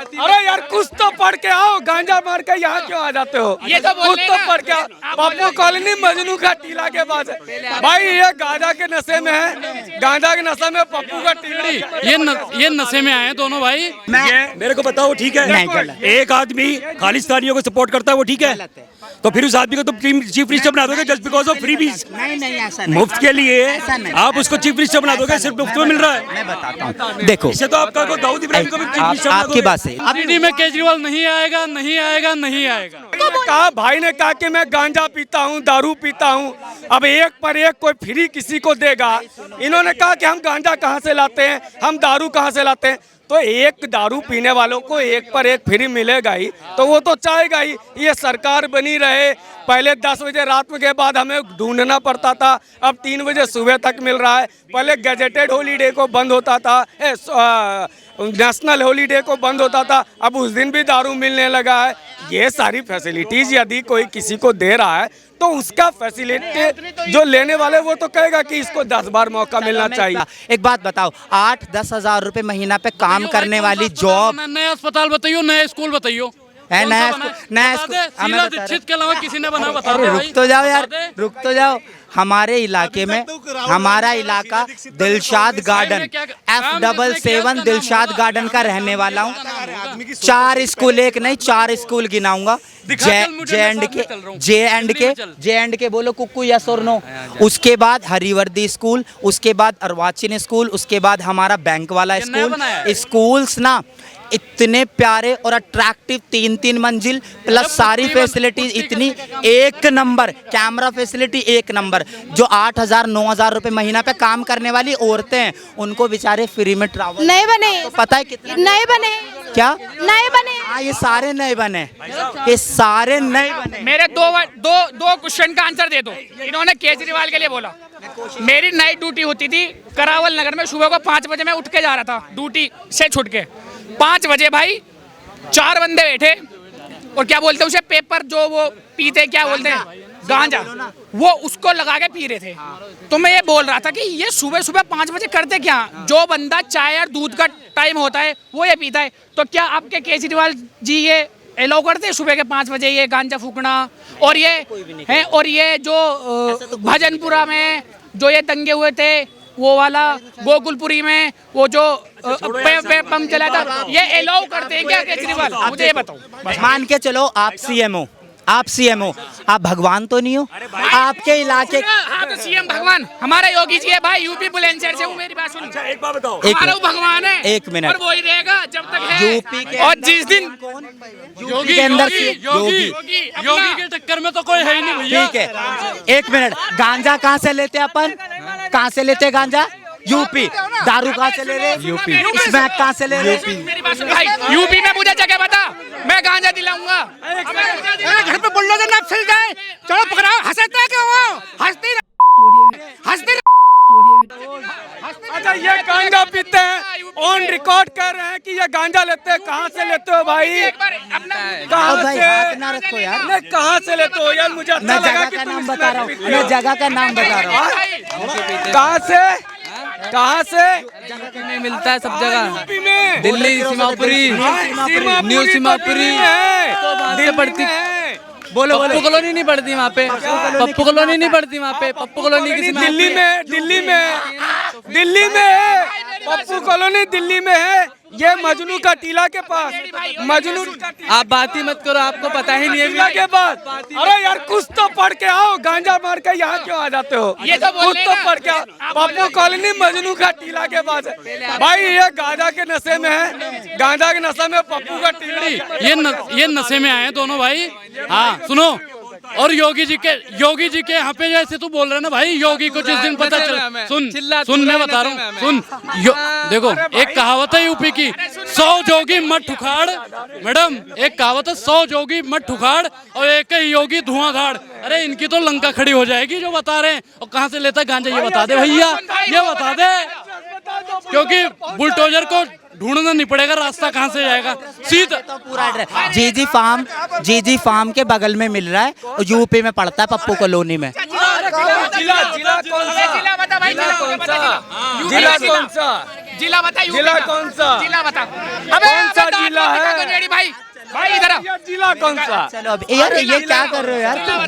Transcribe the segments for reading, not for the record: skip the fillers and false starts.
अरे यार कुछ तो पढ़ के आओ, गांजा मार के यहाँ क्यों आ जाते हो? ये तो बोल कुछ रहे तो ना। पढ़ के आओ। पप्पू कॉलोनी मजनू का टीला के पास है भाई, ये गांजा के नशे में है, गांजा के नशे में पप्पू का टीला। ये नशे में आए हैं दोनों भाई। मेरे को बताओ ठीक है, एक आदमी खालिस्तानियों को सपोर्ट करता है वो ठीक है, तो फिर उस आदमी को तो चीफ मिनिस्टर बना दोगे जस्ट बिकॉज ऑफ फ्री बीज? नहीं ऐसा नहीं, मुफ्त के लिए ऐसा नहीं। आप उसको चीफ मिनिस्टर बना दोगे, सिर्फ मुफ्त में मिल रहा है। मैं बताता हूँ, देखो इससे तो आपका को दाऊद इब्राहिम को भी चीफ मिनिस्टर बना आपकी दोगे। बात सही। दिल्ली में केजरीवाल नहीं आएगा, नहीं आएगा, नहीं आएगा। कहा भाई ने कहा कि मैं गांजा पीता हूँ, दारू पीता हूँ, अब एक पर एक कोई फ्री किसी को देगा। इन्होंने कहा कि हम गांजा कहाँ से लाते हैं, हम दारू कहाँ से लाते हैं, तो एक दारू पीने वालों को एक पर एक फ्री मिलेगा ही, तो वो तो चाहेगा ही ये सरकार बनी रहे। पहले 10 बजे रात के बाद हमें ढूंढना पड़ता था, अब 3 बजे सुबह तक मिल रहा है। पहले गैजेटेड हॉलीडे को बंद होता था, नेशनल हॉलीडे को बंद होता था, अब उस दिन भी दारू मिलने लगा है। ये सारी फैसिलिटीज यदि कोई किसी को दे रहा है तो उसका फैसिलिटी जो लेने वाले वो तो कहेगा कि इसको 10 बार मौका मिलना चाहिए। एक बात बताओ, 8-10 हजार रुपए महीना पे काम करने वाली जॉब नया अस्पताल बताइयो, नया स्कूल बताइयो। है, नया शीला दीक्षित के अलावा किसी ने बना? बता दे भाई। रुक तो जाओ यार, रुक तो जाओ। हमारे इलाके में, हमारा इलाका Dilshad garden, F77 Dilshad garden का रहने वाला हूँ। 4 स्कूल, एक नहीं 4 स्कूल गिनाऊंगा। जे एंड के बोलो कुक्कू, यस और नो। उसके बाद हरिवर्दी स्कूल, उसके बाद अर्वाचीन स्कूल, उसके बाद हमारा बैंक वाला स्कूल। स्कूल्स ना इतने प्यारे और अट्रैक्टिव, 3-3 मंजिल प्लस सारी फैसिलिटीज इतनी एक नंबर, कैमरा फैसिलिटी एक नंबर। जो 8,000-9,000 रुपए महीना पे काम करने वाली औरतें हैं उनको बेचारे फ्री में ट्रैवल नहीं बने, तो पता है कितना नहीं बने, क्या नहीं बने। हाँ, ये सारे नए बने, ये सारे नए बने। मेरे दो क्वेश्चन का आंसर दे दो। इन्होंने केजरीवाल के लिए बोला, मेरी नाइट ड्यूटी होती थी करावल नगर में, सुबह को 5 बजे मैं उठ के जा रहा था ड्यूटी से छुट के। 5 बजे भाई 4 बंदे बैठे और क्या बोलते हैं उसे, पेपर जो वो पीते, क्या बोलते हैं, गांजा, वो उसको लगा के पी रहे थे। तो मैं ये बोल रहा था कि ये सुबह सुबह 5 बजे करते क्या? जो बंदा चाय और दूध का टाइम होता है वो ये पीता है, तो क्या आपके केजरीवाल जी ये अलाउ करते हैं सुबह के 5 बजे ये गांजा फूकना? और ये है, और ये जो भजनपुरा में जो ये दंगे हुए थे, वो वाला गोकुलपुरी में वो जो पंप चला था, ये अलाउ करते हैं क्या केजरीवाल? मुझे ये बताओ। मान के चलो आप सीएम हो, आप भगवान तो नहीं हो? आपके इलाके हाँ तो सीएम भगवान हमारा योगी जी है भाई, यूपी बुलंदशहर से हूँ। मेरी बात सुन, एक बात बताओ, हमारा भगवान है, 1 मिनट, और वही रहेगा जब तक है। यूपी के और जिस दिन योगी के अंदर योगी के टक्कर में तो कोई है ही नहीं भैया। ठीक है, 1 मिनट। गांजा कहाँ से लेते हैं अपन? कहाँ से लेते हैं गांजा? यूपी। दारू कहाँ से ले रहे? यूपी। स्मैक कहाँ से ले रहे? मेरी बात सुन भाई, यूपी में मुझे जगह बता, मैं गांजा दिलाऊंगा। घर पे बुलडोजर ना फिर जाए, चलो पकड़ाओ। हंसते क्यों हो? हंसते अच्छा, ये गांजा पीते हैं, ऑन रिकॉर्ड कर रहे हैं कि ये गांजा लेते हैं। कहाँ से लेते हो भाई? कहाँ भाई हाथ ना रखो यार। नहीं, कहाँ से लेते हो यार? मुझे अच्छा मैं लगा जगह कि का तुम नाम इसमें बता रहा हूँ, पीते हो। मैं जगह का नाम बता रहा हूँ। कहाँ से? कहाँ से? में मिलता है सब जगह, यूपी में, दिल्ली, सीमापुरी, न्यू सीमापुरी दिल्ली पड़ती। में। बोलो पप्पू कॉलोनी नहीं पड़ती वहाँ पे, पप्पू कॉलोनी नहीं पड़ती वहाँ पे। पप्पू कॉलोनी किसी में दिल्ली में, दिल्ली में पप्पू कॉलोनी दिल्ली में है। ये मजनू का टीला के पास, मजनू का टीला आप बात ही मत करो, आपको पता ही नहीं है के पास। अरे यार कुछ तो पढ़ के आओ, गांजा मार के यहाँ क्यों आ जाते हो? ये तो बोल कुछ रहे तो ना। पढ़ के आओ। पप्पू कॉलोनी मजनू का टीला के पास है भाई, ये गांजा के नशे में है, गांजा के नशे में पप्पू का टीला। ये नशे में आए हैं दोनों भाई। हाँ सुनो, और योगी जी के यहाँ पे जैसे तू बोल रहा है ना भाई, योगी को जिस दिन पता चला, सुन मैं बता रहा हूँ, सुन देखो, एक कहावत है यूपी की, 100 जोगी मत उखाड़। मैडम, एक कहावत है, 100 जोगी मत उखाड़ और एक ही योगी धुआंधार। अरे इनकी तो लंका खड़ी हो जाएगी जो बता रहे हैं। और कहाँ से लेता है गांजा, ये बता दे भैया, ये बता दे, क्योंकि बुलडोजर को ढूंढना नहीं पड़ेगा रास्ता कहाँ से जाएगा सीधा। तो पूरा एड्रेस जीजी फार्म के बगल में मिल रहा है और यूपी में पड़ता है पप्पू कॉलोनी में। जिला कौन सा? जिला बता भाई, जिला कौन सा? जिला बता, जिला कौन सा? जिला बता। कौन सा जिला है? जिला कौन सा? चलो अब यार ये क्या कर रहे हो यार तुम?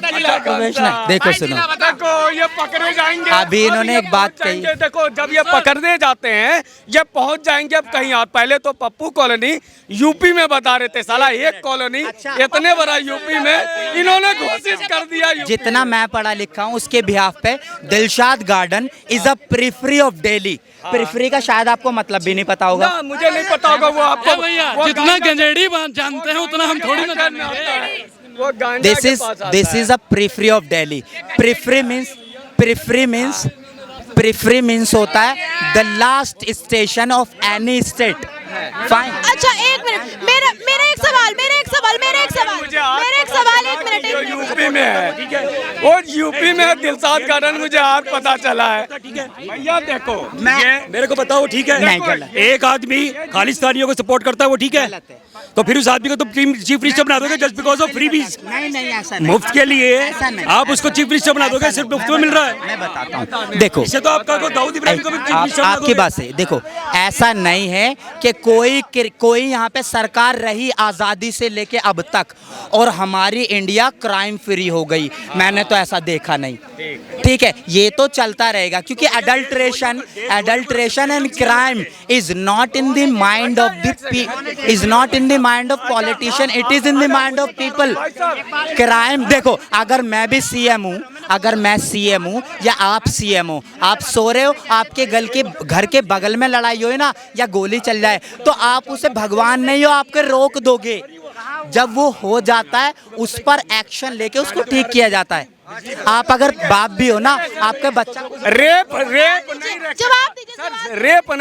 देखो सुनो, देखो ये पकड़े जाएंगे। अभी इन्होंने एक बात कही। जाएंगे, देखो जब ये पकड़ने जाते हैं ये पहुंच जाएंगे अब कहीं और। पहले तो पप्पू कॉलोनी यूपी में बता रहे थे, साला एक कॉलोनी इतने बड़ा यूपी में इन्होंने घोषित कर दिया। जितना मैं पढ़ा लिखा हूँ उसके बिहाफ पे Dilshad Garden is a periphery of Delhi. Periphery का शायद आपको मतलब भी नहीं पता होगा। ना, मुझे नहीं पता होगा वो आपको। भैया जितना गंजेड़ी जानते हैं उतना हम थोड़ी ना जानते हैं। वो गांजा के पास आता this is a periphery of Delhi. Periphery means होता है the last station of any state. Fine. अच्छा एक मिनट, मेरा एक सवाल एक मिनट। जो यूपी में है वो यूपी में है दिलशाद गार्डन, मुझे आज पता चला है। भैया देखो मेरे को बताओ ठीक है? नहीं, गलत। एक आदमी खालिस्तानियों को सपोर्ट करता है वो ठीक है? तो फिर उस आदमी को तुम चीफ मिनिस्टर बना दोगे जस्ट बिकॉज ऑफ फ्री बीज? नहीं ऐसा नहीं। मुफ्त के लिए ऐसा नहीं। आप उसको चीफ मिनिस्टर बना दोगे, सिर्फ मुफ्त में मिल रहा है। मैं बताता हूँ, देखो इससे तो आपका को दाऊद इब्राहिम को भी चीफ मिनिस्टर बना आपकी दोगे। बात सही। देखो ऐसा नहीं है कि कोई यहाँ पे सरकार रही आज़ादी से लेके अब तक और हमारी इंडिया क्राइम फ्री हो गई, मैंने तो ऐसा देखा नहीं। ठीक है, ये तो चलता रहेगा क्योंकि adulteration and crime is not in the mind of politician, it is in the mind of people. Crime देखो, अगर मैं भी सीएम हूँ या आप सीएम हो, आप सो रहे हो, आपके घर के बगल में लड़ाई हो ना या गोली चल जाए तो आप उसे भगवान नहीं हो, आपके रोक दोगे। जब वो हो जाता है उस पर एक्शन लेके उसको ठीक किया जाता है। आप अगर बाप भी हो ना, आपके बच्चा रेप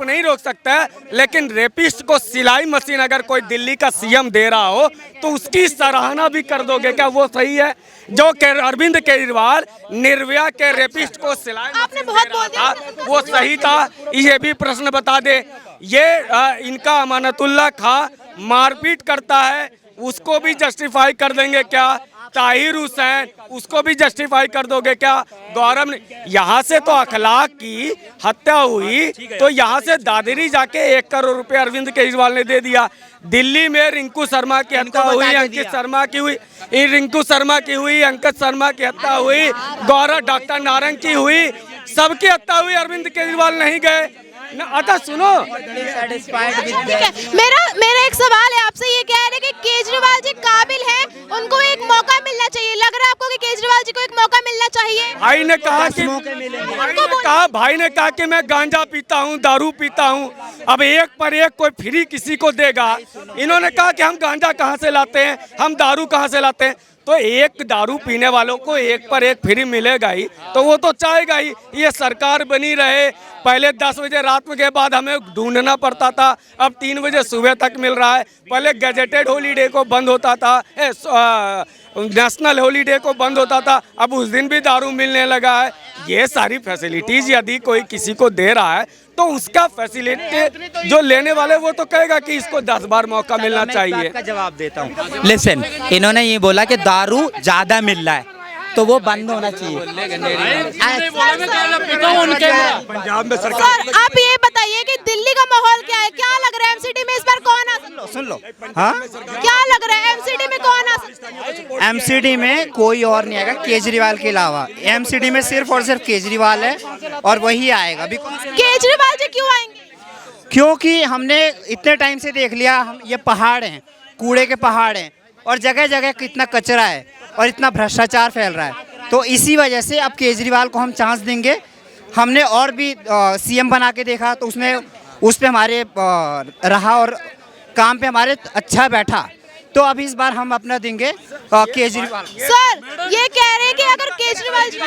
नहीं रोक सकता, लेकिन रेपिस्ट को सिलाई मशीन अगर कोई दिल्ली का सीएम दे रहा हो तो उसकी सराहना भी कर दोगे क्या? वो सही है? जो अरविंद केजरीवाल निर्भया के रेपिस्ट को सिलाई आपने बहुत बोल दिया, वो सही था? ये भी प्रश्न बता दे। ये इनका अमानतुल्लाह खां मारपीट करता है, उसको भी जस्टिफाई कर देंगे क्या? ताहिर हुसैन, उसको भी जस्टिफाई कर दोगे क्या? गौरव ने यहाँ से तो अखलाक की हत्या हुई तो यहाँ से दादरी जाके 1 करोड़ रुपए अरविंद केजरीवाल ने दे दिया। दिल्ली में रिंकू शर्मा की हत्या हुई, अंकित शर्मा की हुई, रिंकू शर्मा की हुई, अंकित शर्मा की हत्या हुई, गौरव डॉक्टर नारंग की हुई, सबकी हत्या हुई, अरविंद केजरीवाल नहीं गए। अच्छा सुनो, ठीक है, मेरा एक सवाल है आपसे, ये कह रहे कि केजरीवाल जी काबिल हैं, उनको एक मौका मिलना चाहिए। लग रहा है आपको कि केजरीवाल जी को एक मौका मिलना चाहिए? भाई ने कहा कि मैं गांजा पीता हूँ, दारू पीता हूँ, अब एक पर एक कोई फ्री किसी को देगा। इन्होंने कहा कि हम गांजा कहाँ से लाते हैं, हम दारू कहाँ से लाते हैं, तो एक दारू पीने वालों को एक पर एक फ्री मिलेगा ही, तो वो तो चाहेगा ही ये सरकार बनी रहे। पहले 10 बजे रात के बाद हमें ढूंढना पड़ता था, अब 3 बजे सुबह तक मिल रहा है। पहले गजेटेड हॉलीडे को बंद होता था, नेशनल हॉलीडे को बंद होता था, अब उस दिन भी दारू मिलने लगा है। ये सारी फैसिलिटीज यदि कोई किसी को दे रहा है तो उसका फैसिलिटी जो लेने वाले वो तो कहेगा कि इसको 10 बार मौका मिलना चाहिए। का जवाब देता हूँ। लिसन, इन्होंने ये बोला कि दारू ज्यादा मिल रहा है तो वो बंद होना चाहिए। पंजाब में सर आप ये बताइए कि दिल्ली का माहौल क्या है, क्या लग रहा है एमसीडी में इस बार कौन आ? सुन लो, हाँ क्या लग रहा है एमसीडी में कौन आ सकता है? एमसीडी में कोई और नहीं आएगा केजरीवाल के अलावा। एमसीडी में सिर्फ और सिर्फ केजरीवाल है और वही आएगा। केजरीवाल जी क्यों आएंगे? क्योंकि हमने इतने टाइम से देख लिया, हम ये पहाड़ हैं, कूड़े के पहाड़ हैं और जगह जगह कितना कचरा है और इतना भ्रष्टाचार फैल रहा है। तो इसी वजह से अब केजरीवाल को हम चांस देंगे। हमने और भी सीएम बना के देखा तो उसने उस पे हमारे रहा और काम पे हमारे अच्छा बैठा, तो अब इस बार हम अपना देंगे केजरीवाल। सर ये कह रहे हैं कि अगर केजरीवाल जी,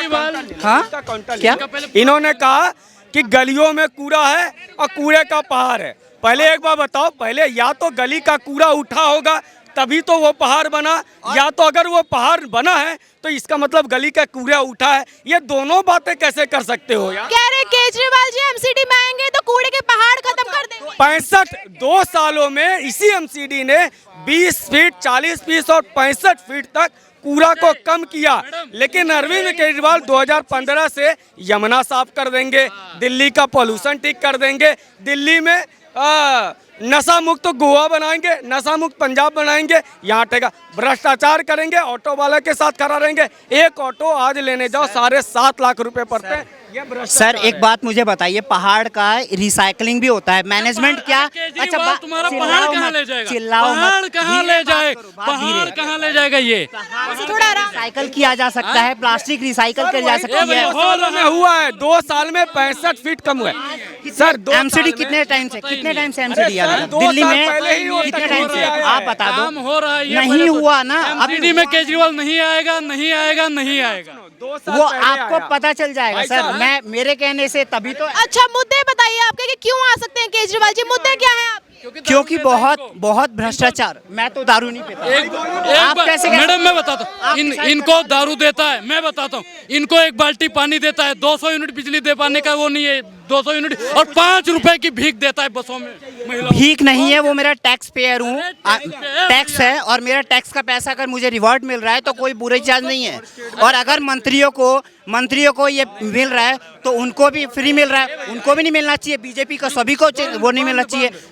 हाँ क्या इन्होंने कहा कि गलियों में कूड़ा है और कूड़े का पहाड़ है। पहले एक बार बताओ, पहले या तो गली का कूड़ा उठा होगा तभी तो वो पहाड़ बना, या तो अगर वो पहाड़ बना है तो इसका मतलब गली का कूड़ा उठा है। ये दोनों बातें कैसे कर सकते हो यार? कह रहे केजरीवाल जी एमसीडी में आएंगे तो कूड़े के पहाड़ खत्म कर देंगे। 2 सालों में इसी एमसीडी ने 20 फीट, 40 फीट और 65 फीट तक कूड़ा को कम किया। लेकिन अरविंद केजरीवाल 2015 से यमुना साफ कर देंगे, दिल्ली का पोल्यूशन ठीक कर देंगे, दिल्ली में नशा मुक्त तो गोवा बनाएंगे, नशा मुक्त पंजाब बनाएंगे, यहाँ टेगा भ्रष्टाचार करेंगे, ऑटो वाले के साथ खड़ा रहेंगे। एक ऑटो आज लेने जाओ 7.5 लाख रुपए पड़ते हैं। सर एक बात मुझे बताइए, पहाड़ का रिसाइकलिंग भी होता है, मैनेजमेंट क्या? केजरीवाल तुम्हारा पहाड़ कहाँ ले जाएगा? चिल्लाओ मत, पहाड़ कहाँ धीरे ले जाए? बात करो, पहाड़ कहाँ ले जाएगा ये? थोड़ा रिसाइकल किया जा सकता है, प्लास्टिक रिसाइकल किया जा सकती है। 2 सालों में हुआ है, 2 साल में 65 फीट कम हुआ है सर। एमसीडी कितने टाइम से एमसीडी आ रहा है? दिल्ली में कितने टाइम से? आप बता दो। काम हो रहा है ये नहीं हुआ ना, एमसीडी में केजरीवाल नहीं आएगा, नहीं आएगा, नहीं आएगा। वो आपको पता चल जाएगा सर। मैं मेरे कहने से तभी तो, अच्छा मुद्दे बताइए आपके कि क्यों आ सकते हैं केजरीवाल जी, मुद्दे क्या है आप? क्योंकि बहुत भ्रष्टाचार। मैं तो दारू नहीं पीता। आप कैसे मैडम मैं बताता हूँ, इनको दारू देता है, मैं बताता हूँ, इनको एक बाल्टी पानी देता है, 200 यूनिट बिजली दे पाने का वो नहीं है, 200 यूनिट, और 5 रुपए की भीख देता है बसों में महिलाओं। भीख नहीं है, वो मेरा टैक्स पेयर हूँ, टैक्स है, और मेरा टैक्स का पैसा अगर मुझे रिवॉर्ड मिल रहा है तो कोई बुरी चीज नहीं है। और अगर मंत्रियों को ये मिल रहा है तो उनको भी फ्री मिल रहा है, उनको भी नहीं मिलना चाहिए। बीजेपी का सभी को वो नहीं मिलना चाहिए।